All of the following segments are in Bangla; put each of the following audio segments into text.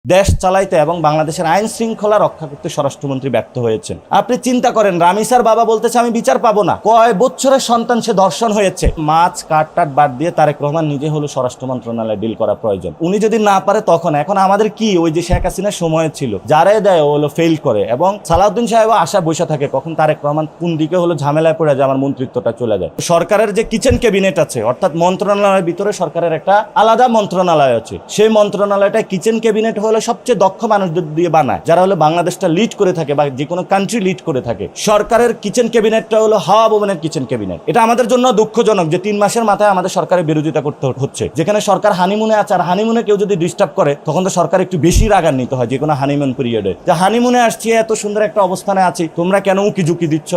দেশ চালাইতে এবং বাংলাদেশের আইন শৃঙ্খলা রক্ষা করতে স্বরাষ্ট্রমন্ত্রী ব্যর্থ হয়েছেন। আপনি চিন্তা করেন, রামিসার বাবা বলতেছে আমি বিচার পাবো না, কয় বছরের সন্তান সে ধর্ষণ হয়েছে। মাছ কাট বাদ দিয়ে তারেক রহমান নিজে হলো স্বরাষ্ট্র মন্ত্রণালয় ডিল করা প্রয়োজন। উনি যদি না পারে তখন এখন আমাদের কি ওই যে শেখ হাসিনার সময় ছিল যারাই দেয় ও হলো ফেল করে, এবং সালাউদ্দিন সাহেব আশা বসে থাকে কখন তারেক রহমান কোন দিকে হলো ঝামেলায় পড়ে যায়, আমার মন্ত্রিত্বটা চলে যায়। সরকারের যে কিচেন ক্যাবিনেট আছে, অর্থাৎ মন্ত্রণালয়ের ভিতরে সরকারের একটা আলাদা মন্ত্রণালয় আছে, সেই মন্ত্রণালয়টা কিচেন ক্যাবিনেট হলো সবচেয়ে দক্ষ মানুষদের দিয়ে বানায়, যারা হলো বাংলাদেশটা লিড করে থাকে বা যে কোনো কান্ট্রি লিড করে থাকে। সরকারের কিচেন ক্যাবিনেটটা হলো হাওয়া ভবনের কিচেন ক্যাবিনেট। এটা আমাদের জন্য দুঃখজনক যে 3 মাসের মাথায় আমাদের সরকারের বিরোধিতা করতে হচ্ছে, যেখানে সরকার হানিমুনে আছে। আর হানিমুনে কেউ যদি ডিস্টার্ব করে তখন তো সরকার একটু বেশি রাগান্বিত হয় যে কোনো হানিমুন পিরিয়ডে, যে হানিমুনে আসছি, এত সুন্দর একটা অবস্থানে আছি, তোমরা কেন উকি ঝুঁকি দিচ্ছ,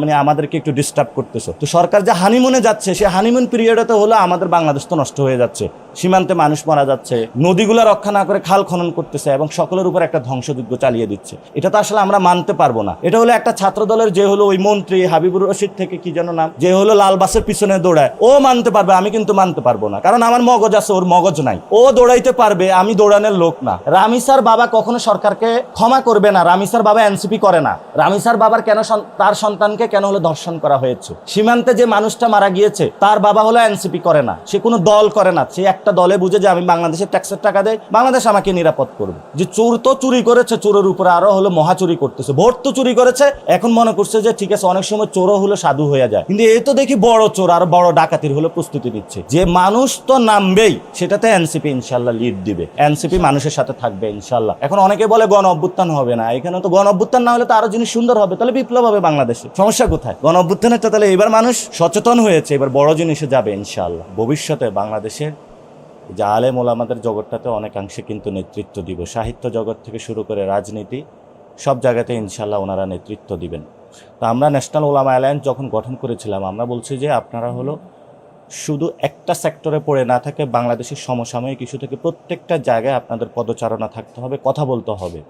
মানে আমাদেরকে একটু ডিস্টার্ব করতেছো। তো সরকার যে হানিমুনে যাচ্ছে, সে হানিমুন পিরিয়ডে তো হলো আমাদের বাংলাদেশ তো নষ্ট হয়ে যাচ্ছে, সীমান্তে মানুষ মারা যাচ্ছে, নদীগুলো রক্ষা না করে খাল খনন করতেছে এবং সকলের উপর একটা ধ্বংসযজ্ঞ চালিয়ে দিচ্ছে। এটা তো আসলে আমরা মানতে পারবো না। এটা হলো একটা ছাত্র দলের যে হলো ওই মন্ত্রী হাবিবুর রশিদ থেকে কি যেন নাম, যে হলো লাল বাসের পিছনে দৌড়ায়, ও মানতে পারবে, আমি কিন্তু মানতে পারবো না, কারণ আমার মগজ আছে, ওর মগজ নাই। ও দৌড়াইতে পারবে, আমি দৌড়ানোর লোক না। রামিসার বাবা কখনো সরকারকে ক্ষমা করবে না। রামিসার বাবা এনসিপি করে না। রামিসার বাবার কেন তার সন্তানকে কেন হলো ধর্ষণ করা হয়েছে, সীমান্তে যে মানুষটা মারা গিয়েছে তার বাবা হলো এনসিপি করে না, সে কোনো দল করে না, সে একটা দলে বুঝে যে আমি বাংলাদেশের ট্যাক্সের টাকা দেয়, বাংলাদেশ আমাকে নিরাপদ করবে। যে চোর তো চুরি করেছে, চোরের উপরে আরো হলো মহাচুরি করতেছে, ভোট তো চুরি করেছে, এখন মনে করছে যে ঠিক আছে অনেক সময় চোরও হলো সাধু হয়ে যায়, কিন্তু এই তো দেখি বড় চোর আর বড় ডাকাতির হলো প্রস্তুতি নিচ্ছে। যে মানুষ তো নামবেই, সেটাতে এনসিপি ইনশাল্লাহ লিড দিবে, এনসিপি মানুষের সাথে থাকবে ইনশাল্লাহ। এখন অনেকে বলে গণ অভ্যুত্থান হবে না, এখানে তো গণ অভ্যুত্থান না হলে তো আরো জিনিস সুন্দর হবে, তাহলে বিপ্লব হবে বাংলাদেশে, সমস্যা কোথায়? গণ অভ্যুত্থানের তো তাহলে এবার মানুষ সচেতন হয়েছে, এবার বড় জিনিসে যাবে ইনশাল্লাহ। ভবিষ্যতে বাংলাদেশের যে আলেম ওলামাদের জগৎটাতে অনেকাংশে কিন্তু নেতৃত্ব দিব, সাহিত্য জগৎ থেকে শুরু করে রাজনীতি সব জায়গাতে ইনশাল্লাহ ওনারা নেতৃত্ব দিবেন। তো আমরা ন্যাশনাল ওলামা অ্যালায়েন্স যখন গঠন করেছিলাম, আমরা বলছি যে আপনারা হলো শুধু একটা সেক্টরে পড়ে না থাকে, বাংলাদেশের সমসাময়িক ইস্যু থেকে প্রত্যেকটা জায়গায় আপনাদের পদচারণা থাকতে হবে, কথা বলতে হবে,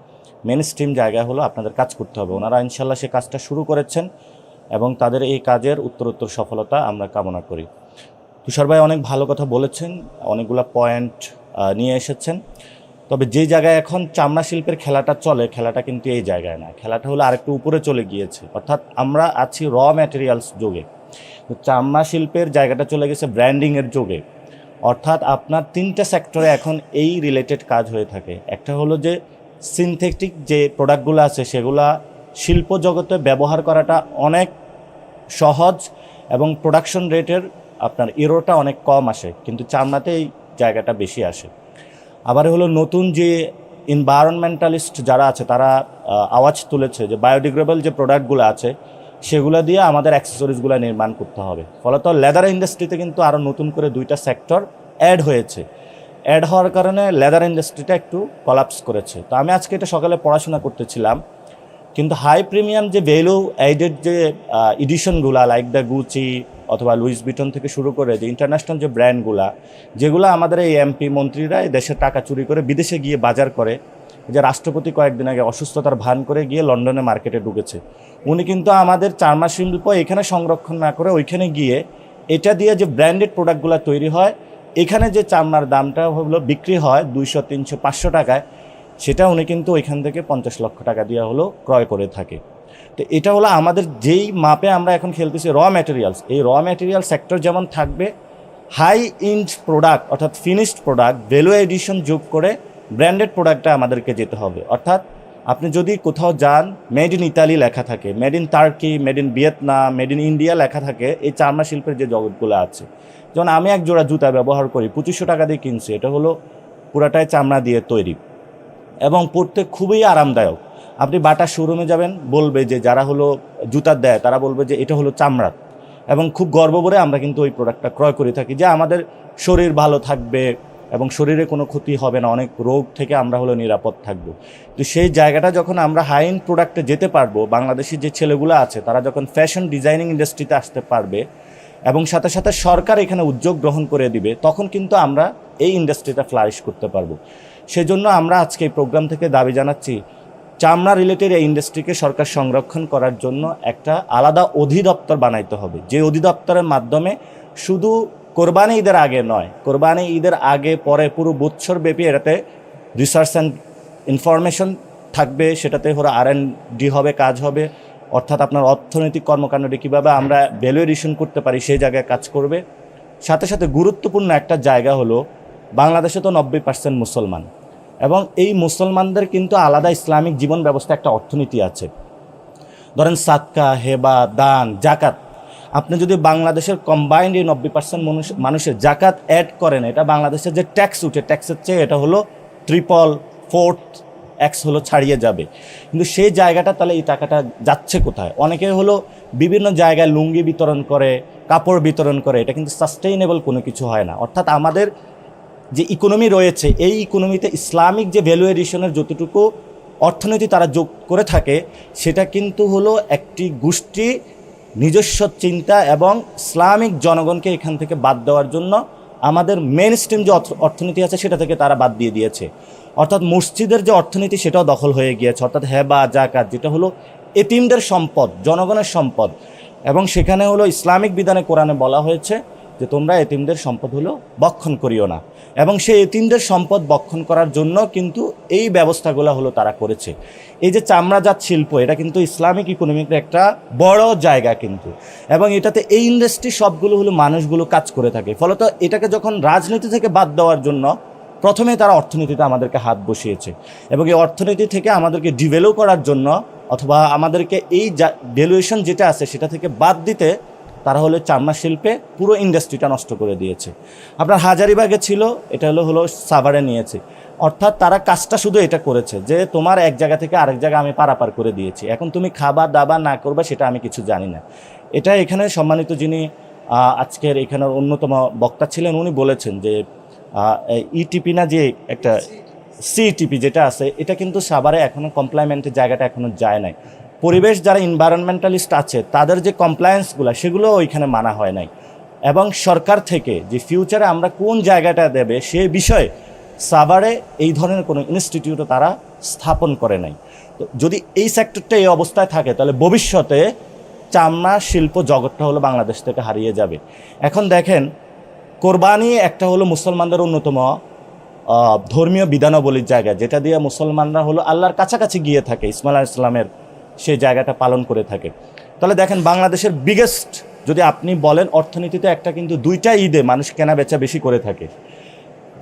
মেন স্ট্রিম জায়গায় হলো আপনাদের কাজ করতে হবে। ওনারা ইনশাল্লাহ সে কাজটা শুরু করেছেন এবং তাদের এই কাজের উত্তরোত্তর সফলতা আমরা কামনা করি। তুষার ভাই অনেক ভালো কথা বলেছেন, অনেকগুলো পয়েন্ট নিয়ে এসেছেন। তবে যে জায়গায় এখন চামড়া শিল্পের খেলাটা চলে, খেলাটা কিন্তু এই জায়গায় না, খেলাটা হলো আরেকটু উপরে চলে গিয়েছে। অর্থাৎ আমরা আছি র ম্যাটেরিয়ালস যুগে, চামড়া শিল্পের জায়গাটা চলে গেছে ব্র্যান্ডিংয়ের যুগে। অর্থাৎ আপনার 3টা সেক্টরে এখন এই রিলেটেড কাজ হয়ে থাকে। একটা হলো যে সিনথেটিক যে প্রোডাক্টগুলো আছে সেগুলা শিল্প জগতে ব্যবহার করাটা অনেক সহজ এবং প্রোডাকশন রেটের আপনার এরোটা অনেক কম আসে, কিন্তু চামড়াতে এই জায়গাটা বেশি আসে। আবার হলো নতুন যে এনভায়রনমেন্টালিস্ট যারা আছে তারা আওয়াজ তুলেছে যে বায়োডিগ্রেডেবল যে প্রোডাক্টগুলো আছে সেগুলো দিয়ে আমাদের অ্যাক্সেসরিজগুলো নির্মাণ করতে হবে। ফলত লেদার ইন্ডাস্ট্রিতে কিন্তু আরও নতুন করে 2টা সেক্টর অ্যাড হয়েছে। অ্যাড হওয়ার কারণে লেদার ইন্ডাস্ট্রিটা একটু কলাপস করেছে। তো আমি আজকে এটা সকালে পড়াশোনা করতেছিলাম, কিন্তু হাই প্রিমিয়াম যে ভ্যালু অ্যাডেড যে এডিশনগুলা লাইক দ্য গুচি অথবা লুইস ভিটন থেকে শুরু করে যে ইন্টারন্যাশনাল যে ব্র্যান্ডগুলা, যেগুলো আমাদের এই এমপি মন্ত্রীরা দেশের টাকা চুরি করে বিদেশে গিয়ে বাজার করে, যে রাষ্ট্রপতি কয়েকদিন আগে অসুস্থতার ভান করে গিয়ে লন্ডনে মার্কেটে ঢুকেছে, উনি কিন্তু আমাদের চামড়া শিল্প এখানে সংরক্ষণ না করে ওইখানে গিয়ে এটা দিয়ে যে ব্র্যান্ডেড প্রোডাক্টগুলো তৈরি হয়, এখানে যে চামড়ার দামটা হলো বিক্রি হয় 200, 300, 500 টাকায়, সেটা উনি কিন্তু ওইখান থেকে 50 লক্ষ টাকা দিয়ে হলো ক্রয় করে থাকে। তো এটা হলো আমাদের যেই মাপে আমরা এখন খেলতেছি র ম্যাটেরিয়ালস, এই র ম্যাটেরিয়াল সেক্টর যেমন থাকবে, হাই ইন্ড প্রোডাক্ট অর্থাৎ ফিনিশড প্রোডাক্ট ভ্যালু এডিশন যোগ করে ব্র্যান্ডেড প্রোডাক্টটা আমাদেরকে যেতে হবে। অর্থাৎ আপনি যদি কোথাও যান মেড ইন ইতালি লেখা থাকে, made in turkey, made in Vietnam, made in India লেখা থাকে এই চামড়া শিল্পের যে জগৎগুলো আছে। যেমন আমি এক জোড়া জুতা ব্যবহার করি, 2500 টাকা দিয়ে কিনছি, এটা হলো পুরাটাই চামড়া দিয়ে তৈরি এবং পরতে খুবই আরামদায়ক। আপনি বাটা শোরুমে যাবেন, বলবে যে যারা হলো জুতা দেয় তারা বলবে যে এটা হলো চামড়া, এবং খুব গর্ব করে আমরা কিন্তু ওই প্রোডাক্টটা ক্রয় করে থাকি, যে আমাদের শরীর ভালো থাকবে এবং শরীরে কোনো ক্ষতি হবে না, অনেক রোগ থেকে আমরা হলো নিরাপদ থাকবো। তো সেই জায়গাটা যখন আমরা হাই এন্ড প্রোডাক্টে যেতে পারবো, বাংলাদেশি যে ছেলেগুলো আছে তারা যখন ফ্যাশন ডিজাইনিং ইন্ডাস্ট্রিতে আসতে পারবে এবং সাথে সাথে সরকার এখানে উদ্যোগ গ্রহণ করে দিবে, তখন কিন্তু আমরা এই ইন্ডাস্ট্রিটা ফ্লারিশ করতে পারবো। সেজন্য আমরা আজকে এই প্রোগ্রাম থেকে দাবি জানাচ্ছি, চামড়া রিলেটেড এই ইন্ডাস্ট্রিকে সরকার সংরক্ষণ করার জন্য একটা আলাদা অধিদপ্তর বানাইতে হবে, যে অধিদপ্তরের মাধ্যমে শুধু কোরবানি ঈদের আগে নয়, কোরবানি ঈদের আগে পরে পুরো বছর ব্যাপী এটাতে রিসার্চ অ্যান্ড ইনফরমেশন থাকবে, সেটাতে হলো R&D হবে, কাজ হবে, অর্থাৎ আপনার অর্থনৈতিক কর্মকাণ্ডটি কীভাবে আমরা ভ্যালু এডিশন করতে পারি সেই জায়গায় কাজ করবে। সাথে সাথে গুরুত্বপূর্ণ একটা জায়গা হলো বাংলাদেশে তো 90% মুসলমান, এবং এই মুসলমানদের কিন্তু আলাদা ইসলামিক জীবন ব্যবস্থা একটা অর্থনীতি আছে। ধরেন সাদকা, হেবা, দান, জাকাত, আপনি যদি বাংলাদেশের কম্বাইন্ড এই 90% মানুষের জাকাত অ্যাড করেন, এটা বাংলাদেশের যে ট্যাক্স উঠে ট্যাক্সের চেয়ে এটা হলো 3/4x হলো ছাড়িয়ে যাবে। কিন্তু সেই জায়গাটা তাহলে এই টাকাটা যাচ্ছে কোথায়? অনেকে হলো বিভিন্ন জায়গায় লুঙ্গি বিতরণ করে, কাপড় বিতরণ করে, এটা কিন্তু সাস্টেইনেবল কোনো কিছু হয় না। অর্থাৎ আমাদের যে ইকোনমি রয়েছে, এই ইকোনমিতে ইসলামিক যে ভ্যালু এডিশনের যতটুকু অর্থনীতি তারা যোগ করে থাকে, সেটা কিন্তু হলো একটি গোষ্ঠী নিজস্ব চিন্তা এবং ইসলামিক জনগণকে এখান থেকে বাদ দেওয়ার জন্য আমাদের মেন স্ট্রিম যে অর্থনীতি আছে সেটা থেকে তারা বাদ দিয়ে দিয়েছে। অর্থাৎ মসজিদের যে অর্থনীতি সেটাও দখল হয়ে গিয়েছে, অর্থাৎ হেবা, জাকাত, যেটা হলো এতিমদের সম্পদ, জনগণের সম্পদ, এবং সেখানে হলো ইসলামিক বিধানে কোরআনে বলা হয়েছে যে তোমরা এতিমদের সম্পদ হলো বক্ষণ করিও না, এবং সেই এতিমদের সম্পদ বক্ষণ করার জন্য কিন্তু এই ব্যবস্থাগুলো হলো তারা করেছে। এই যে চামড়াজাত শিল্প, এটা কিন্তু ইসলামিক ইকোনমির একটা বড় জায়গা কিন্তু, এবং এটাতে এই ইন্ডাস্ট্রি সবগুলো হলো মানুষগুলো কাজ করে থাকে। ফলত এটাকে যখন রাজনীতি থেকে বাদ দেওয়ার জন্য প্রথমে তারা অর্থনীতিতে আমাদেরকে হাত বসিয়েছে, এবং এই অর্থনীতি থেকে আমাদেরকে ডিভেলপ করার জন্য অথবা আমাদেরকে এই ভ্যালুয়েশন যেটা আছে সেটা থেকে বাদ দিতে তারা হলো চামড়া শিল্পে পুরো ইন্ডাস্ট্রিটা নষ্ট করে দিয়েছে। আপনার হাজারিবাগে ছিল, এটা হলো সাভারে নিয়েছে। অর্থাৎ তারা কাজটা শুধু এটা করেছে যে তোমার এক জায়গা থেকে আরেক জায়গা আমি পারাপার করে দিয়েছি, এখন তুমি খাবার দাবার না করবে সেটা আমি কিছু জানি না। এটা এখানে সম্মানিত যিনি আজকের এখানের অন্যতম বক্তা ছিলেন, উনি বলেছেন যে ইটিপি না, যে একটা সিটিপি যেটা আছে, এটা কিন্তু সাভারে এখনও কমপ্লাইমেন্টের জায়গাটা এখনও যায় নাই। পরিবেশ যারা এনভায়রনমেন্টালিস্ট আছে তাদের যে কমপ্লায়েন্সগুলো সেগুলো ওইখানে মানা হয় নাই, এবং সরকার থেকে যে ফিউচারে আমরা কোন জায়গাটা দেবে সে বিষয়ে সাভারে এই ধরনের কোনো ইনস্টিটিউটও তারা স্থাপন করে নাই। তো যদি এই সেক্টরটা এই অবস্থায় থাকে তাহলে ভবিষ্যতে চামড়া শিল্প জগৎটা হলো বাংলাদেশ থেকে হারিয়ে যাবে। এখন দেখেন, কোরবানি একটা হলো মুসলমানদের অন্যতম ধর্মীয় বিধানাবলীর জায়গা, যেটা দিয়ে মুসলমানরা হলো আল্লাহর কাছাকাছি গিয়ে থাকে, ইসমাইল আলাইহিস সালামের সেই জায়গাটা পালন করে থাকে। তাহলে দেখেন, বাংলাদেশের বিগেস্ট যদি আপনি বলেন অর্থনীতিতে একটা কিন্তু দুইটা ঈদে মানুষ কেনা বেচা বেশি করে থাকে,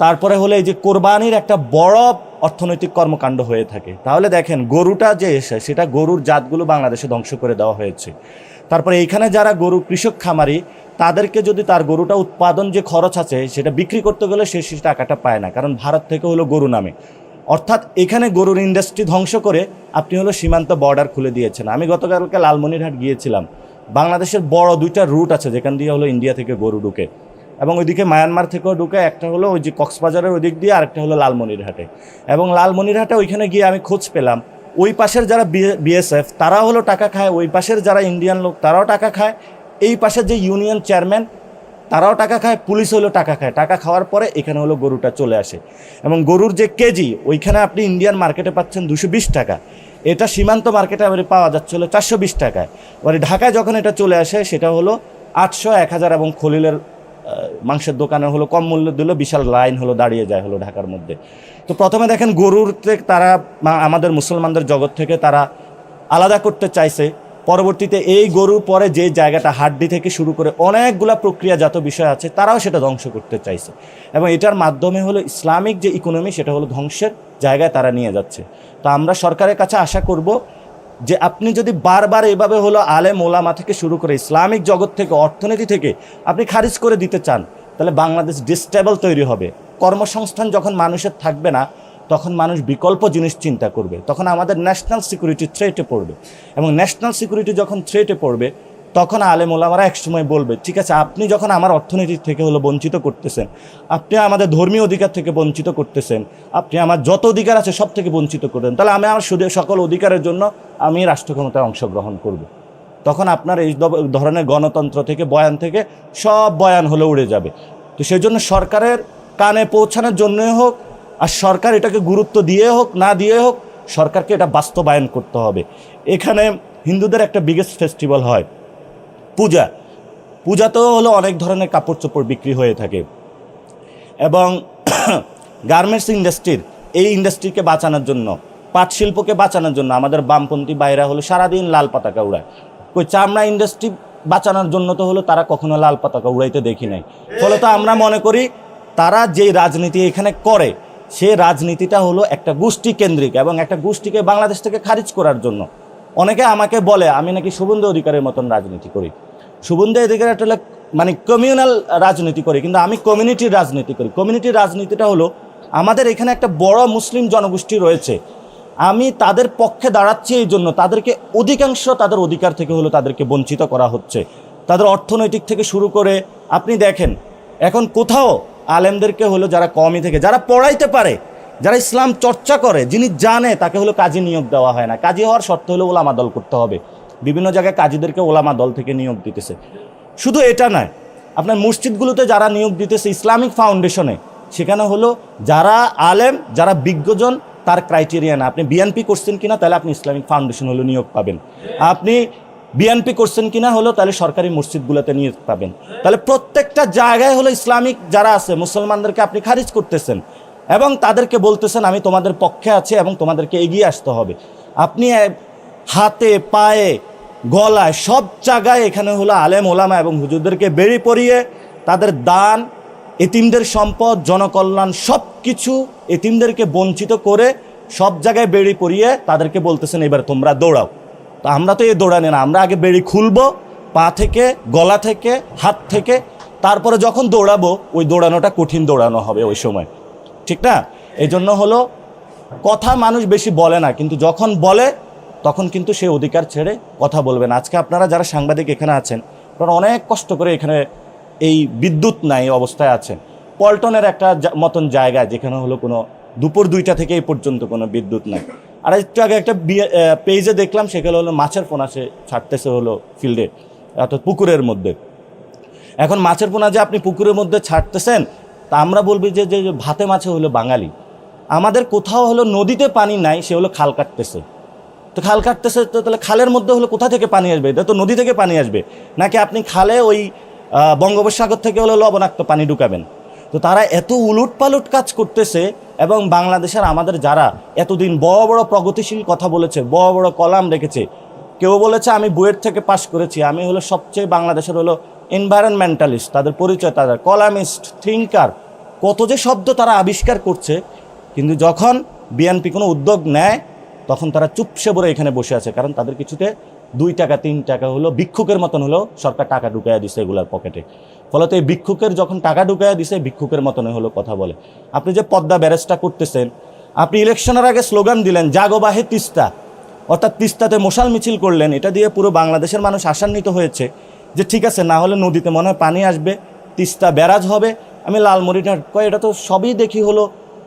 তারপরে হলো এই যে কোরবানির একটা বড় অর্থনৈতিক কর্মকাণ্ড হয়ে থাকে। তাহলে দেখেন, গরুটা যে এসে সেটা গরুর জাতগুলো বাংলাদেশে ধ্বংস করে দেওয়া হয়েছে। তারপরে এইখানে যারা গরু কৃষক খামারি, তাদেরকে যদি তার গরুটা উৎপাদন যে খরচ আছে সেটা বিক্রি করতে গেলে সে টাকাটা পায় না, কারণ ভারত থেকে হলো গরু নামে। অর্থাৎ এখানে গরুর ইন্ডাস্ট্রি ধ্বংস করে আপনি হলো সীমান্ত বর্ডার খুলে দিয়েছেন। আমি গতকালকে লালমনিরহাট গিয়েছিলাম, বাংলাদেশের বড় দুইটা রুট আছে যেখান দিয়ে হলো ইন্ডিয়া থেকে গরু ঢুকে, এবং ওইদিকে মায়ানমার থেকেও ঢুকে, একটা হলো ওই যে কক্সবাজারের ওই দিক দিয়ে, আরেকটা হলো লালমনিরহাটে। এবং লালমনিরহাটে ওইখানে গিয়ে আমি খোঁজ পেলাম ওই পাশের যারা বিএসএফ তারা হলো টাকা খায়, ওই পাশের যারা ইন্ডিয়ান লোক তারাও টাকা খায়, এই পাশের যে ইউনিয়ন চেয়ারম্যান তারাও টাকা খায়, পুলিশ হলো টাকা খায়। টাকা খাওয়ার পরে এখানে হলো গরুটা চলে আসে, এবং গরুর যে কেজি ওইখানে আপনি ইন্ডিয়ান মার্কেটে পাচ্ছেন 220 টাকা, এটা সীমান্ত মার্কেটে আবার পাওয়া যাচ্ছে হলো 420 টাকায়। এবারে ঢাকায় যখন এটা চলে আসে সেটা হলো 800, 1000, এবং খলিলের মাংসের দোকানে হলো কম মূল্য দিল, বিশাল লাইন হলো দাঁড়িয়ে যায় হলো ঢাকার মধ্যে। তো প্রথমে দেখেন গরুর তারা আমাদের মুসলমানদের জগৎ থেকে তারা আলাদা করতে চাইছে, পরবর্তীতে এই গরুর পরে যে জায়গাটা হাড্ডি থেকে শুরু করে অনেকগুলা প্রক্রিয়াজাত বিষয় আছে তারাও সেটা ধ্বংস করতে চাইছে, এবং এটার মাধ্যমে হলো ইসলামিক যে ইকোনমি সেটা হলো ধ্বংসের জায়গায় তারা নিয়ে যাচ্ছে। তো আমরা সরকারের কাছে আশা করব যে আপনি যদি বারবার এভাবে হলো আলেম ওলামা থেকে শুরু করে ইসলামিক জগৎ থেকে অর্থনীতি থেকে আপনি খারিজ করে দিতে চান, তাহলে বাংলাদেশ ডিস্টেবল তৈরি হবে। কর্মসংস্থান যখন মানুষের থাকবে না তখন মানুষ বিকল্প জিনিস চিন্তা করবে, তখন আমাদের ন্যাশনাল সিকিউরিটি থ্রেটে পড়বে, এবং ন্যাশনাল সিকিউরিটি যখন থ্রেটে পড়বে তখন আলেম ওলামারা একসময় বলবে ঠিক আছে, আপনি যখন আমার অর্থনীতি থেকে হলো বঞ্চিত করতেছেন, আপনি আমাদের ধর্মীয় অধিকার থেকে বঞ্চিত করতেছেন, আপনি আমার যত অধিকার আছে সব থেকে বঞ্চিত করবেন, তাহলে আমি আমার সকল অধিকারের জন্য আমি রাষ্ট্র ক্ষমতায় অংশগ্রহণ করব। তখন আপনার এই ধরনের গণতন্ত্র থেকে বয়ান থেকে সব বয়ান হলে উড়ে যাবে। তো সেই জন্য সরকারের কানে পৌঁছানোর জন্যই হোক, আর সরকার এটাকে গুরুত্ব দিয়ে হোক না দিয়ে হোক, সরকারকে এটা বাস্তবায়ন করতে হবে। এখানে হিন্দুদের একটা বিগেস্ট ফেস্টিভ্যাল হয় পূজা, পূজাতেও হলো অনেক ধরনের কাপড় চোপড় বিক্রি হয়ে থাকে, এবং গার্মেন্টস ইন্ডাস্ট্রির এই ইন্ডাস্ট্রিকে বাঁচানোর জন্য, পাট শিল্পকে বাঁচানোর জন্য আমাদের বামপন্থী বাইরা হলো সারাদিন লাল পতাকা উড়ায়। কই চামড়া ইন্ডাস্ট্রি বাঁচানোর জন্য তো হলো তারা কখনো লাল পতাকা উড়াইতে দেখি নাই। ফলত আমরা মনে করি তারা যেই রাজনীতি এখানে করে সে রাজনীতিটা হলো একটা গোষ্ঠী কেন্দ্রিক এবং একটা গোষ্ঠীকে বাংলাদেশ থেকে খারিজ করার জন্য। অনেকে আমাকে বলে আমি নাকি শুভেন্দু অধিকারের মতন রাজনীতি করি। শুভেন্দু অধিকার একটা মানে কমিউনাল রাজনীতি করি, কিন্তু আমি কমিউনিটির রাজনীতি করি। কমিউনিটির রাজনীতিটা হলো আমাদের এখানে একটা বড় মুসলিম জনগোষ্ঠী রয়েছে, আমি তাদের পক্ষে দাঁড়াচ্ছি এই জন্য তাদেরকে অধিকাংশ তাদের অধিকার থেকে হলো তাদেরকে বঞ্চিত করা হচ্ছে, তাদের অর্থনৈতিক থেকে শুরু করে। আপনি দেখেন এখন কোথাও আলেমদেরকে হলো যারা কওমি থেকে, যারা পড়াইতে পারে, যারা ইসলাম চর্চা করে, যিনি জানে তাকে হলো কাজী নিয়োগ দেওয়া হয় না। কাজী হওয়ার শর্ত হলো ওলামা দল করতে হবে। বিভিন্ন জায়গায় কাজীদেরকে ওলামা দল থেকে নিয়োগ দিতেছে। শুধু এটা নয়, আপনার মসজিদগুলোতে যারা নিয়োগ দিতেছে ইসলামিক ফাউন্ডেশনে, সেখানে হলো যারা আলেম, যারা বিজ্ঞজন, তার ক্রাইটেরিয়া না। আপনি বিএনপি করছেন কিনা তাহলে আপনি ইসলামিক ফাউন্ডেশন হলো নিয়োগ পাবেন। আপনি বিএনপি করছেন কিনা হলো তাহলে সরকারি মসজিদগুলোতে নিয়োগ পাবেন। তাহলে প্রত্যেকটা জায়গায় হলো ইসলামিক যারা আছে মুসলমানদেরকে আপনি খারিজ করতেছেন এবং তাদেরকে বলতেছেন আমি তোমাদের পক্ষে আছি এবং তোমাদেরকে এগিয়ে আসতে হবে। আপনি হাতে পায়ে গলায় সব জায়গায় এখানে হলো আলেম ওলামা এবং হুজুরদেরকে বেড়ি পরিয়ে তাদের দান, এতিমদের সম্পদ, জনকল্যাণ সব কিছু এতিমদেরকে বঞ্চিত করে সব জায়গায় বেড়ি পরিয়ে তাদেরকে বলতেছেন এবার তোমরা দৌড়াও। তো আমরা তো এই দৌড়ানি না, আমরা আগে বেড়ি খুলবো পা থেকে, গলা থেকে, হাত থেকে, তারপরে যখন দৌড়াবো ওই দৌড়ানোটা কঠিন দৌড়ানো হবে ওই সময়, ঠিক না? এই জন্য হলো কথা মানুষ বেশি বলে না, কিন্তু যখন বলে তখন কিন্তু সেই অধিকার ছেড়ে কথা বলবেন। আজকে আপনারা যারা সাংবাদিক এখানে আছেন, আপনারা অনেক কষ্ট করে এখানে এই বিদ্যুৎ নাই অবস্থায় আছেন। পল্টনের একটা মতন জায়গায় যেখানে হলো কোনো দুপুর 2টা থেকে এই পর্যন্ত কোনো বিদ্যুৎ নাই। আর একটু আগে একটা পেজে দেখলাম সেখানে হলো মাছের পোনা সে ছাড়তেছে হলো ফিল্ডে, অর্থাৎ পুকুরের মধ্যে। এখন মাছের পোনা যে আপনি পুকুরের মধ্যে ছাড়তেছেন, তা আমরা বলবি যে ভাতে মাছে হলো বাঙালি। আমাদের কোথাও হলো নদীতে পানি নাই, সে হলো খাল কাটতেছে। তো খাল কাটতেছে তো তাহলে খালের মধ্যে হলো কোথা থেকে পানি আসবে? এটা তো নদী থেকে পানি আসবে, নাকি আপনি খালে ওই বঙ্গোপসাগর থেকে হলো লবণাক্ত পানি ঢুকাবেন? তো তারা এত উলুট পালুট কাজ করতেছে। এবং বাংলাদেশের আমাদের যারা এতদিন বড় বড় প্রগতিশীল কথা বলেছে, বড় বড় কলাম রেখেছে, কেউ বলেছে আমি বুয়েট থেকে পাশ করেছি, আমি হলো সবচেয়ে বাংলাদেশের হলো এনভায়রনমেন্টালিস্ট, তাদের পরিচয়, তাদের কলামিস্ট, থিঙ্কার, কত যে শব্দ তারা আবিষ্কার করছে। কিন্তু যখন বিএনপি কোনো উদ্যোগ নেয় তখন তারা চুপসে বলে এখানে বসে আছে, কারণ তাদের কিছুতে 2 টাকা 3 টাকা হলো ভিক্ষুকের মতন হলো সরকার টাকা ঢুকাইয়া দিছে এগুলার পকেটে। ফলত এই ভিক্ষুকের যখন টাকা ঢুকাইয়া দিছে ভিক্ষুকের মতন হলো কথা বলে। আপনি যে পদ্মা ব্যারেজটা করতেছেন, আপনি ইলেকশনের আগে স্লোগান দিলেন জাগো বাহে তিস্তা, অর্থাৎ তিস্তাতে মশাল মিছিল করলেন। এটা দিয়ে পুরো বাংলাদেশের মানুষ আশান্বিত হয়েছে যে ঠিক আছে, না হলে নদীতে মনে হয় পানি আসবে, তিস্তা ব্যারাজ হবে। আমি লালমরিরহাট কয় এটা তো সবই দেখি হলো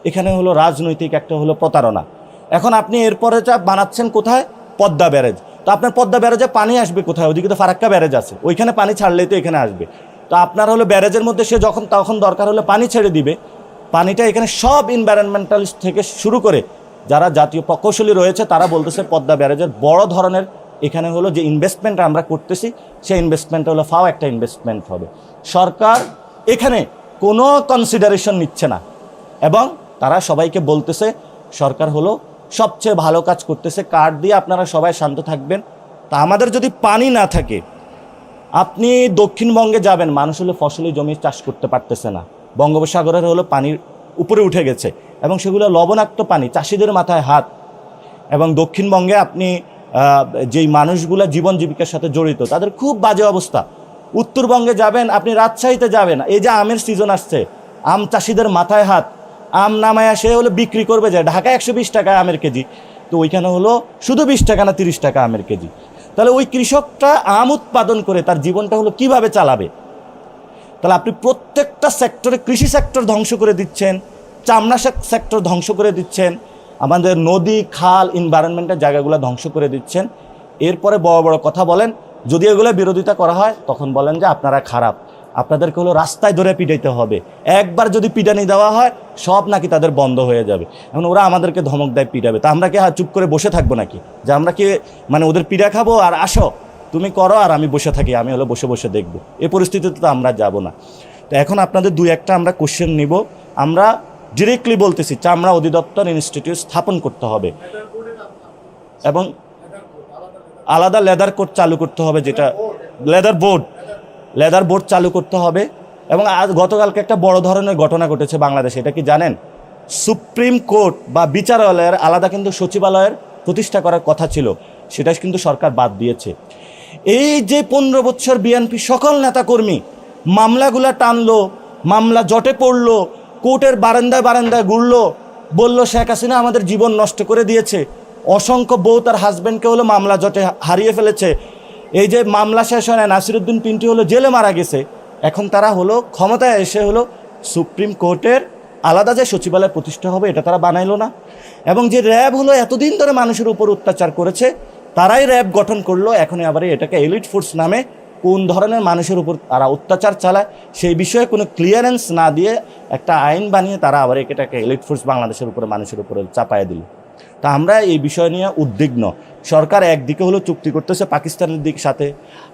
এখানে হলো রাজনৈতিক একটা হলো প্রতারণা। এখন আপনি এরপরে যা বানাচ্ছেন কোথায়? পদ্মা ব্যারেজ। তো আপনার পদ্মা ব্যারেজে পানি আসবে কোথায়? ওইদিকে তো ফারাক্কা ব্যারেজ আছে, ওইখানে পানি ছাড়লেই তো এখানে আসবে। তো আপনার হলো ব্যারেজের মধ্যে সে যখন তখন দরকার হলে পানি ছেড়ে দিবে। পানিটা এখানে সব এনভায়রনমেন্টালিস্ট থেকে শুরু করে যারা জাতীয় প্রকৌশলী রয়েছে তারা বলতেছে পদ্মা ব্যারেজের বড় ধরনের এখানে হলো যে ইনভেস্টমেন্ট আমরা করতেছি সেই ইনভেস্টমেন্টটা হলো ফাও একটা ইনভেস্টমেন্ট হবে। সরকার এখানে কোনো কনসিডারেশন নিচ্ছে না এবং তারা সবাইকে বলতেছে সরকার হলো সবচেয়ে ভালো কাজ করতেছে, কার্ড দিয়ে আপনারা সবাই শান্ত থাকবেন। তা আমাদের যদি পানি না থাকে, আপনি দক্ষিণবঙ্গে যাবেন, মানুষ হলো ফসলি জমি চাষ করতে পারতেছে না, বঙ্গোপসাগরের হলো পানির উপরে উঠে গেছে এবং সেগুলো লবণাক্ত পানি, চাষিদের মাথায় হাত। এবং দক্ষিণবঙ্গে আপনি যেই মানুষগুলো জীবন জীবিকার সাথে জড়িত তাদের খুব বাজে অবস্থা। উত্তরবঙ্গে যাবেন, আপনি রাজশাহীতে যাবেন, এই যে আমের সিজন আসছে, আম চাষিদের মাথায় হাত। আম নামায় সে হলো বিক্রি করবে যায় ঢাকা 120 টাকা আমের কেজি, তো ওইখানে হলো শুধু 20 টাকা না 30 টাকা আমের কেজি। তাহলে ওই কৃষকটা আম উৎপাদন করে তার জীবনটা হলো কিভাবে চালাবে? তাহলে আপনি প্রত্যেকটা সেক্টরে, কৃষি সেক্টর ধ্বংস করে দিচ্ছেন, চামড়া সেক্টর ধ্বংস করে দিচ্ছেন, আমাদের নদী খাল এনভায়রনমেন্টের জায়গাগুলো ধ্বংস করে দিচ্ছেন। এরপরে বড় বড় কথা বলেন, যদি এগুলো বিরোধিতা করা হয় তখন বলেন যে আপনারা খারাপ, আপনাদেরকে হলো রাস্তায় ধরে পিটাইতে হবে। একবার যদি পিটানি দেওয়া হয় সব নাকি তাদের বন্ধ হয়ে যাবে। এখন ওরা আমাদেরকে ধমক দেয় পিটাবে, তা আমরা কি চুপ করে বসে থাকবো নাকি? যে আমরা কি মানে ওদের পিটা খাবো আর আসো তুমি করো আর আমি বসে থাকি, আমি হলো বসে বসে দেখবো? এই পরিস্থিতিতে তো আমরা যাব না। তো এখন আপনাদের 2-1টা আমরা কোশ্চেন নিব। আমরা ডিরেক্টলি বলতেছি চামড়া অধিদপ্তর ইনস্টিটিউট স্থাপন করতে হবে এবং আলাদা লেদার কোড চালু করতে হবে, যেটা লেদার বোর্ড চালু করতে হবে। এবং আজ গতকালকে একটা বড় ধরনের ঘটনা ঘটেছে বাংলাদেশে, এটা কি জানেন? সুপ্রিম কোর্ট বা বিচারালয়ের আলাদা কিন্তু সচিবালয়ের প্রতিষ্ঠা করার কথা ছিল, সেটা কিন্তু সরকার বাদ দিয়েছে। এই যে 15 বছর বিএনপি সকল নেতাকর্মী মামলাগুলা টানলো, মামলা জটে পড়লো, কোর্টের বারান্দায় ঘুরলো, বলল শেখ হাসিনা আমাদের জীবন নষ্ট করে দিয়েছে, অসংখ্য বউ তার হাজব্যান্ডকে হলো মামলা জটে হারিয়ে ফেলেছে, এই যে মামলা শেষ হয় না, নাসিরুদ্দিন পিন্টু হলো জেলে মারা গেছে, এখন তারা হলো ক্ষমতায় এসে হলো সুপ্রিম কোর্টের আলাদা যে সচিবালয় প্রতিষ্ঠা হবে এটা তারা বানাইলো না। এবং যে র্যাব হলো এতদিন ধরে মানুষের উপর অত্যাচার করেছে, তারাই র্যাব গঠন করলো, এখন আবার এটাকে এলিট ফোর্স নামে কোন ধরনের মানুষের উপর তারা অত্যাচার চালায় সেই বিষয়ে কোনো ক্লিয়ারেন্স না দিয়ে একটা আইন বানিয়ে তারা আবার এটাকে এলিট ফোর্স বাংলাদেশের উপরে মানুষের উপরে চাপায় দিল। তা আমরা এই বিষয় নিয়ে উদ্বিগ্ন। সরকার একদিকে হলো চুক্তি করতেছে পাকিস্তানের সাথে,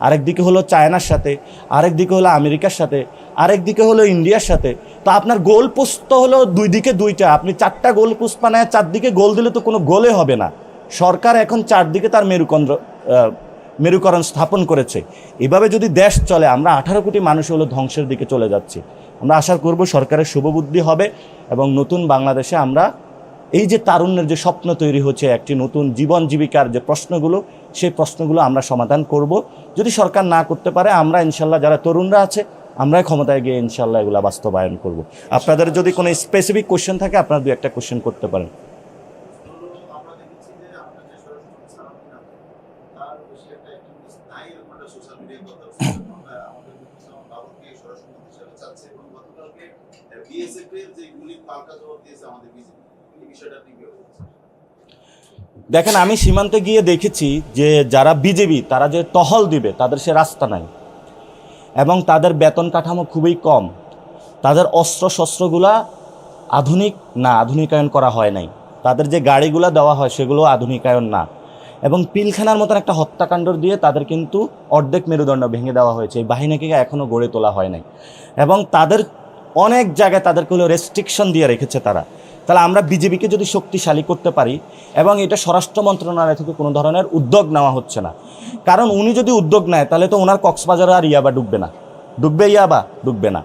আরেকদিকে হলো চায়নার সাথে, আরেকদিকে হলো আমেরিকার সাথে, আরেকদিকে হলো ইন্ডিয়ার সাথে। তো আপনার গোল পোস্ট তো হলো দুই দিকে দুইটা, আপনি 4টা গোল পোস্ট বানায় 4 দিকে গোল দিলে তো কোনো গোলে হবে না। সরকার এখন 4 দিকে তার মেরুকরণ স্থাপন করেছে। এভাবে যদি দেশ চলে আমরা 18 কোটি মানুষ হলো ধ্বংসের দিকে চলে যাচ্ছি। আমরা আশা করব সরকারের শুভবুদ্ধি হবে এবং নতুন বাংলাদেশে আমরা এই যে তারুণ্যের যে স্বপ্ন তৈরি হচ্ছে, একটি নতুন জীবন জীবিকার যে প্রশ্নগুলো, সেই প্রশ্নগুলো আমরা সমাধান করব। যদি সরকার না করতে পারে আমরা ইনশাল্লাহ যারা তরুণরা আছে আমরাই ক্ষমতায় গিয়ে ইনশাল্লাহ এগুলো বাস্তবায়ন করব। আপনাদের যদি কোনো স্পেসিফিক কোশ্চেন থাকে আপনারা 2-1টা কোশ্চেন করতে পারেন। দেখেন, আমি সীমান্তে গিয়ে দেখেছি যে যারা বিজেপি তারা যে টহল দিবে তাদের সে রাস্তা নাই এবং তাদের বেতন কাঠামো খুবই কম, তাদের অস্ত্র শস্ত্রগুলা আধুনিক না, আধুনিকায়ন করা হয় নাই, তাদের যে গাড়িগুলো দেওয়া হয় সেগুলো আধুনিকায়ন না, এবং পিলখানার মতন একটা হত্যাকাণ্ড দিয়ে তাদের কিন্তু অর্ধেক মেরুদণ্ড ভেঙে দেওয়া হয়েছে। এই বাহিনীকে এখনও গড়ে তোলা হয় নাই এবং তাদের অনেক জায়গায় তাদেরকে হলো রেস্ট্রিকশন দিয়ে রেখেছে তারা। তাহলে আমরা বিজেপিকে যদি শক্তিশালী করতে পারি, এবং এটা স্বরাষ্ট্র মন্ত্রণালয় থেকে কোনো ধরনের উদ্যোগ নেওয়া হচ্ছে না, কারণ উনি যদি উদ্যোগ নেয় তাহলে তো ওনার কক্সবাজারে আর ইয়াবা ডুববে না, ডুববে না।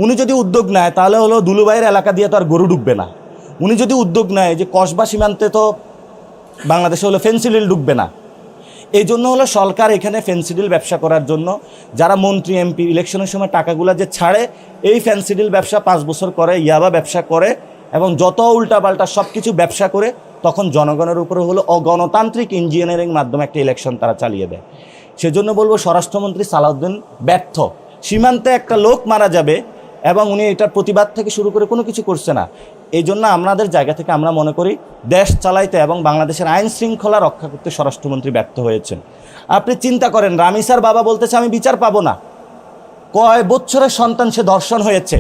উনি যদি উদ্যোগ নেয় তাহলে হলো দুলুবাইয়ের এলাকা দিয়ে তো আর গরু ডুববে না। উনি যদি উদ্যোগ নেয় যে কসবা সীমান্তে তো বাংলাদেশে হলো ফেন্সিডিল ডুববে না। এই জন্য হলো সরকার এখানে ফেন্সিডিল ব্যবসা করার জন্য যারা মন্ত্রী এমপি ইলেকশনের সময় টাকাগুলো যে ছাড়ে, এই ফেন্সিডিল ব্যবসা 5 বছর করে, ইয়াবা ব্যবসা করে এবং যত উল্টাপাল্টা সব কিছু ব্যবসা করে তখন জনগণের উপরে হলো অগণতান্ত্রিক ইঞ্জিনিয়ারিং মাধ্যমে একটা ইলেকশন তারা চালিয়ে দেয়। সেজন্য বলবো স্বরাষ্ট্রমন্ত্রী সালাউদ্দিন ব্যর্থ। সীমান্তে একটা লোক মারা যাবে এবং উনি এটার প্রতিবাদ থেকে শুরু করে কোনো কিছু করছে না। এই জন্য আমাদের জায়গা থেকে আমরা মনে করি দেশ চালাইতে এবং বাংলাদেশের আইন শৃঙ্খলা রক্ষা করতে স্বরাষ্ট্রমন্ত্রী ব্যর্থ হয়েছেন। আপনি চিন্তা করেন, রামিসার বাবা বলতেছে আমি বিচার পাবো না, কয় বছরের সন্তান সে ধর্ষণ হয়েছে,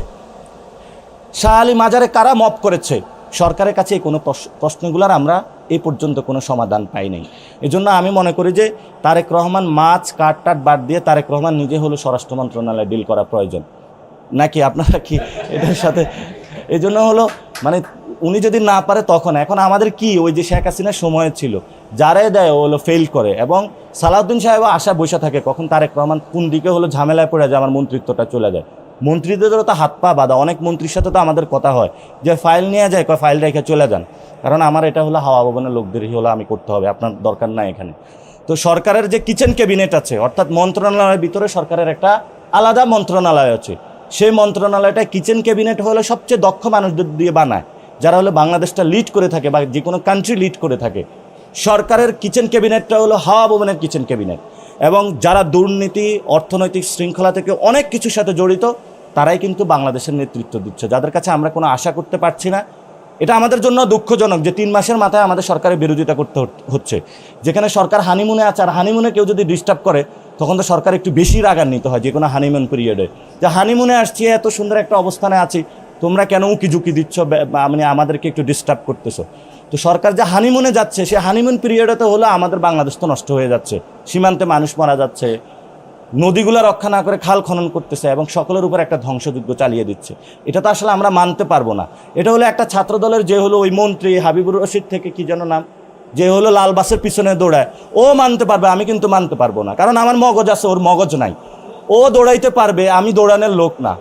শাহ আলী মাজারে কারা মপ করেছে, সরকারের কাছে এই কোনো প্রশ্নগুলোর আমরা এই পর্যন্ত কোনো সমাধান পাই নাই। এই জন্য আমি মনে করি যে তারেক রহমান মাছ কাট বাদ দিয়ে তারেক রহমান নিজে হলো স্বরাষ্ট্র মন্ত্রণালয়ে ডিল করা প্রয়োজন, নাকি আপনারা কি এটার সাথে? এই জন্য হলো মানে উনি যদি না পারে তখন, এখন আমাদের কি ওই যে শেখ হাসিনার সময় ছিল যারাই দেয় হলো ফেল করে, এবং সালাউদ্দিন সাহেবও আশা বসে থাকে কখন তারেক রহমান কোন দিকে হলো ঝামেলায় পড়ে যায় আমার মন্ত্রিত্বটা চলে যায়। মন্ত্রীদেরও তো হাত পা বাঁধা, অনেক মন্ত্রীর সাথে তো আমাদের কথা হয় যে ফাইল নিয়ে যায়, কয় ফাইল রেখে চলে যান, কারণ আমার এটা হলো হাওয়া ভবনের লোকদেরই হলো আমি করতে হবে, আপনার দরকার নাই এখানে। তো সরকারের যে কিচেন ক্যাবিনেট আছে, অর্থাৎ মন্ত্রণালয়ের ভিতরে সরকারের একটা আলাদা মন্ত্রণালয় আছে, সেই মন্ত্রণালয়টা কিচেন ক্যাবিনেট হলো সবচেয়ে দক্ষ মানুষদের দিয়ে বানায়, যারা হলো বাংলাদেশটা লিড করে থাকে বা যে কোনো কান্ট্রি লিড করে থাকে। সরকারের কিচেন ক্যাবিনেটটা হলো হাওয়া ভবনের কিচেন ক্যাবিনেট, এবং যারা দুর্নীতি অর্থনৈতিক শৃঙ্খলা থেকে অনেক কিছুর সাথে জড়িত তারাই কিন্তু বাংলাদেশের নেতৃত্ব দিচ্ছে, যাদের কাছে আমরা কোনো আশা করতে পারছি না। এটা আমাদের জন্য দুঃখজনক যে 3 মাসের মাথায় আমাদের সরকারের বিরোধিতা করতে হচ্ছে, যেখানে সরকার হানিমুনে আছে, আর হানিমুনে কেউ যদি ডিস্টার্ব করে তখন তো সরকার একটু বেশি রাগান্বিত হয় যে কোনো হানিমুন পিরিয়ডে, যে হানিমুনে আসছি, এত সুন্দর একটা অবস্থানে আছি, তোমরা কেন উকি ঝুঁকি দিচ্ছ, মানে আমাদেরকে একটু ডিস্টার্ব করতেছো। তো সরকার যে হানিমুনে যাচ্ছে, সে হানিমুন পিরিয়ডে তো হলো আমাদের বাংলাদেশ তো নষ্ট হয়ে যাচ্ছে, সীমান্তে মানুষ মারা যাচ্ছে, নদীগুলো রক্ষা না করে খাল খনন করতেছে এবং সকলের উপর একটা ধ্বংসযজ্ঞ চালিয়ে দিচ্ছে। এটা তো আসলে আমরা মানতে পারবো না। এটা হলো একটা ছাত্র দলের যে হলো ওই মন্ত্রী হাবিবুর রশিদ থেকে কি যেন নাম, যে হলো লাল বাসের পিছনে দৌড়ায়, ও মানতে পারবে, আমি কিন্তু মানতে পারবো না, কারণ আমার মগজ আছে, ওর মগজ নাই। ও দৌড়াইতে পারবে, আমি দৌড়ানোর লোক না।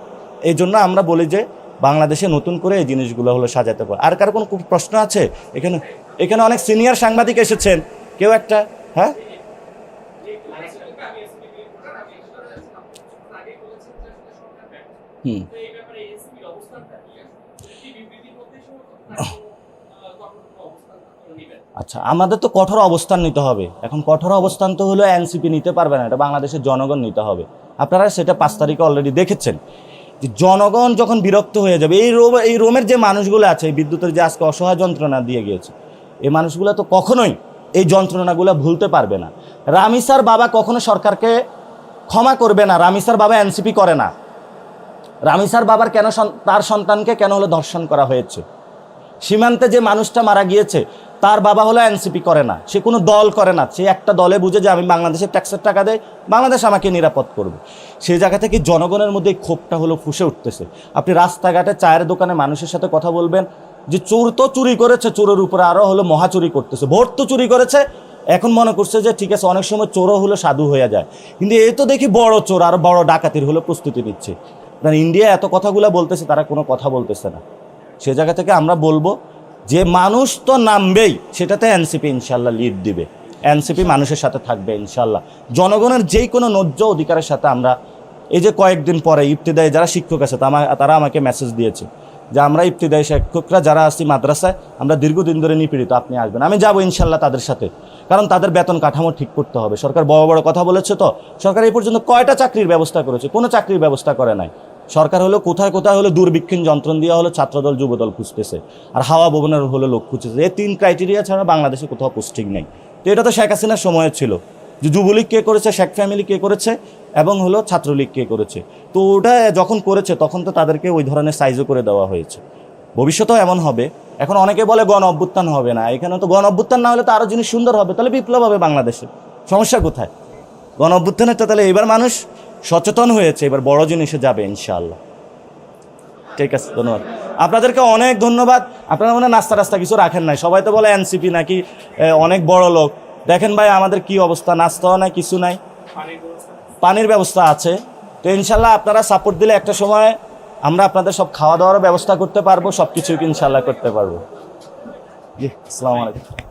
এই জন্য আমরা বলি যে বাংলাদেশে নতুন করে এই জিনিসগুলো হলো সাজাতে পারে। আর কারো কোনো প্রশ্ন আছে? এখানে এখানে অনেক সিনিয়র সাংবাদিক এসেছেন, কেউ একটা, হ্যাঁ হুম আচ্ছা, আমাদের তো কঠোর অবস্থান নিতে হবে। এখন কঠোর অবস্থান তো হলো এনসিপি নিতে পারবে না, এটা বাংলাদেশের জনগণ নিতে হবে। আপনারা সেটা 5 তারিখে অলরেডি দেখেছেন যে জনগণ যখন বিরক্ত হয়ে যাবে, এই রোমের যে মানুষগুলো আছে, এই বিদ্যুতের যে আজকে অসহায় যন্ত্রণা দিয়ে গিয়েছে, এই মানুষগুলো তো কখনোই এই যন্ত্রণাগুলো ভুলতে পারবে না। রামিসার বাবা কখনো সরকারকে ক্ষমা করবে না। রামিসার বাবা এনসিপি করে না। রামিসার বাবার কেন তার সন্তানকে কেন হলো ধর্ষণ করা হয়েছে? সীমান্তে যে মানুষটা মারা গিয়েছে তার বাবা হলো এনসিপি করে না, সে কোনো দল করে না, সে একটা দলে বুঝে যে আমি বাংলাদেশের ট্যাক্সের টাকা দেয়, বাংলাদেশ আমাকে নিরাপদ করবে। সেই জায়গা থেকে জনগণের মধ্যে ক্ষোভটা হলো ফুসে উঠতেছে। আপনি রাস্তাঘাটে চায়ের দোকানে মানুষের সাথে কথা বলবেন যে চোর তো চুরি করেছে, চোরের উপরে আরও হলো মহা চুরি করতেছে, ভোট তো চুরি করেছে, এখন মনে করছে যে ঠিক আছে, অনেক সময় চোরও হলো সাধু হয়ে যায়, কিন্তু এই তো দেখি বড় চোর আর বড় ডাকাতির হলো প্রস্তুতি নিচ্ছে। কারণ ইন্ডিয়া এত কথাগুলো বলতেছে, তারা কোনো কথা বলতেছে না। সে জায়গা থেকে আমরা বলবো যে মানুষ তো নামবেই, সেটাতে এনসিপি ইনশাল্লাহ লিড দিবে, এনসিপি মানুষের সাথে থাকবে ইনশাল্লাহ। জনগণের যেই কোনো ন্যায্য অধিকারের সাথে আমরা, এই যে কয়েকদিন পরে ইবতিদায়ী যারা শিক্ষক আছে তারা আমাকে মেসেজ দিয়েছে যে আমরা ইবতিদায়ী শিক্ষকরা যারা আছি মাদ্রাসায়, আমরা দীর্ঘদিন ধরে নিপীড়িত, আপনি আসবেন। আমি যাবো ইনশাল্লাহ তাদের সাথে, কারণ তাদের বেতন কাঠামো ঠিক করতে হবে। সরকার বড় বড় কথা বলেছে, তো সরকার এই পর্যন্ত কয়টা চাকরির ব্যবস্থা করেছে? কোনো চাকরির ব্যবস্থা করে নাই। সরকার হলো কোথায় কোথায় হলো দূরবীক্ষণ যন্ত্রণ দিয়ে হলো ছাত্রদল যুবদল খুঁজতেছে, আর হাওয়া ভবনের হলো লোক খুঁজতেছে। এই 3 ক্রাইটেরিয়া ছাড়া বাংলাদেশে কোথাও পোস্টিং নেই। তো এটা তো শেখ হাসিনার সময় ছিল যে যুবলীগ কে করেছে, শেখ ফ্যামিলি কে করেছে, এবং হলো ছাত্রলীগ কে করেছে। তো ওটা যখন করেছে তখন তো তাদেরকে ওই ধরনের সাইজও করে দেওয়া হয়েছে। ভবিষ্যতেও এমন হবে। এখন অনেকে বলে গণ অভ্যুত্থান হবে না, এখানে তো গণ অভ্যুত্থান না হলে তো আরও জিনিস সুন্দর হবে, তাহলে বিপ্লব হবে বাংলাদেশে। সমস্যা কোথায়? গণ অভ্যুত্থানেরটা তাহলে এবার মানুষ সচেতন হয়েছে, এবার বড় জিনিসে যাবে ইনশাআল্লাহ। ঠিক আছে, ধন্যবাদ আপনাদেরকে, অনেক ধন্যবাদ। আপনারা মনে নাস্তা রাস্তা কিছু রাখেন নাই, সবাই তো বলে এনসিপি নাকি অনেক বড় লোক। দেখেন ভাই আমাদের কি অবস্থা, নাস্তাও নাই, কিছু নাই, পানির ব্যবস্থা আছে। তো ইনশাল্লাহ আপনারা সাপোর্ট দিলে একটা সময় আমরা আপনাদের সব খাওয়া দাওয়ারও ব্যবস্থা করতে পারবো, সব কিছুই ইনশাল্লাহ করতে পারবো। জি, আসসালামু আলাইকুম।